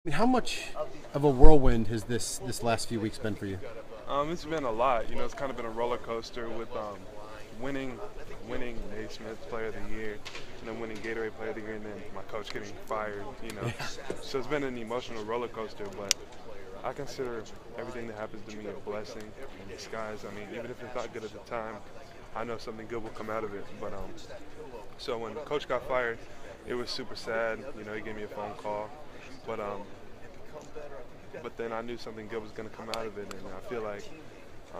mean, how much of a whirlwind has this last few weeks been for you? It's been a lot. It's kind of been a roller coaster with winning Naismith Player of the Year, and then winning Gatorade Player of the Year, and then my coach getting fired. So it's been an emotional roller coaster. But I consider everything that happens to me a blessing in disguise. I mean, even if it's not good at the time, I know something good will come out of it. But so when the coach got fired, it was super sad. He gave me a phone call, but then I knew something good was going to come out of it, and I feel like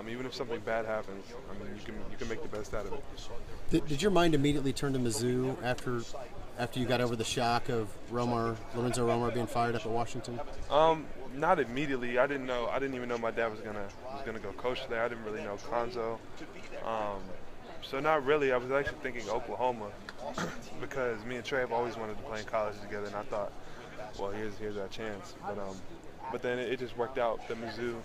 even if something bad happens, you can make the best out of it. Did your mind immediately turn to Mizzou after you got over the shock of Lorenzo Romar being fired up at Washington? Not immediately. I didn't even know my dad was gonna go coach there. I didn't really know Konzo. So not really. I was actually thinking Oklahoma because me and Trey have always wanted to play in college together, and I thought, well, here's our chance. But then it just worked out. Mizzou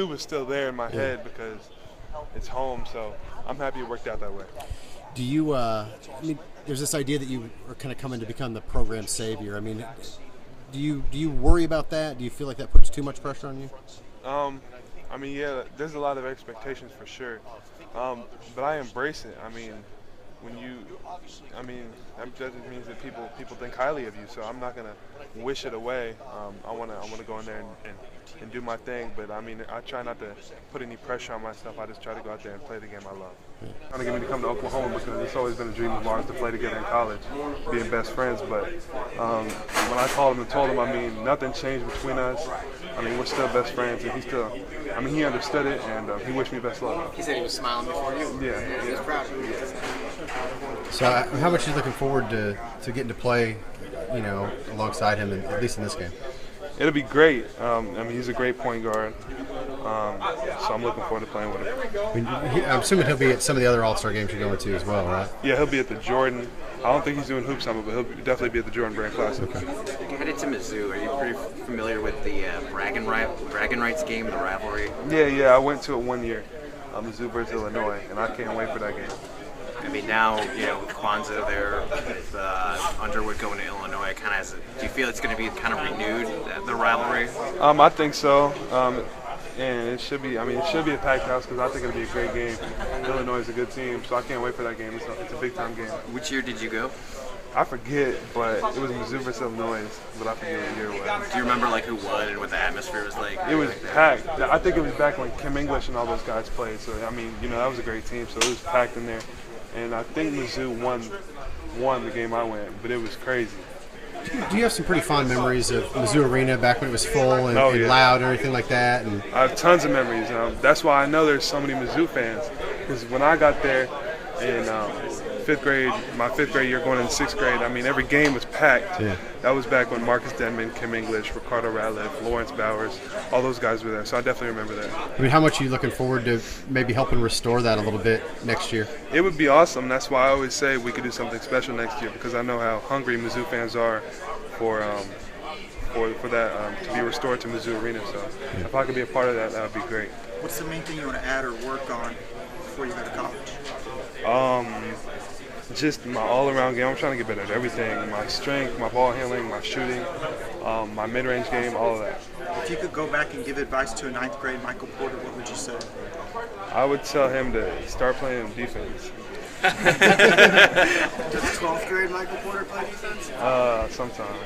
was still there in my head because it's home. So I'm happy it worked out that way. Do you? There's this idea that you are kind of coming to become the program savior. Do you worry about that? Do you feel like that puts too much pressure on you? Yeah, there's a lot of expectations for sure, but I embrace it. That just means that people think highly of you. So I'm not gonna wish it away. I wanna go in there and do my thing. But I try not to put any pressure on myself. I just try to go out there and play the game I love. Trying to get me to come to Oklahoma because it's always been a dream of ours to play together in college, being best friends. But when I called him and told him, nothing changed between us. We're still best friends, and he understood it, and he wished me best luck. He said he was smiling before you. Yeah. He was proud of you. So how much are you looking forward to getting to play, alongside him, at least in this game? It'll be great. He's a great point guard, so I'm looking forward to playing with him. I'm assuming he'll be at some of the other All-Star games you're going to as well, right? Yeah, he'll be at the Jordan. I don't think he's doing Hoop Summit, but he'll definitely be at the Jordan Brand Classic. Okay. Headed to Mizzou, are you pretty familiar with the bragging rights game, the rivalry? Yeah, I went to it one year, Mizzou versus Illinois, and I can't wait for that game. Now, with Kwanzaa there, with Underwood going to Illinois, do you feel it's going to be kind of renewed, the rivalry? I think so. And it should be. It should be a packed house because I think it'll be a great game. Illinois is a good team, so I can't wait for that game. It's a big time game. Which year did you go? I forget, but it was Mizzou versus Illinois, but I forget what year it was. Do you remember who won and what the atmosphere was like? It was packed. I think it was back when Kim English and all those guys played. So that was a great team. So it was packed in there, and I think Mizzou won the game I went, but it was crazy. Do you have some pretty fond memories of Mizzou Arena back when it was full and loud and everything like that? And I have tons of memories. That's why I know there's so many Mizzou fans. Because when I got there in my fifth grade year going into sixth grade, every game was packed. Yeah. That was back when Marcus Denman, Kim English, Ricardo Ratliff, Lawrence Bowers, all those guys were there. So I definitely remember that. How much are you looking forward to maybe helping restore that a little bit next year? It would be awesome. That's why I always say we could do something special next year because I know how hungry Mizzou fans are for that to be restored to Mizzou Arena. So if I could be a part of that, that would be great. What's the main thing you want to add or work on before you go to college? Just my all-around game. I'm trying to get better at everything. My strength, my ball handling, my shooting, my mid-range game, all of that. If you could go back and give advice to a ninth grade Michael Porter, what would you say? I would tell him to start playing defense. Does 12th grade Michael Porter play defense? Sometimes.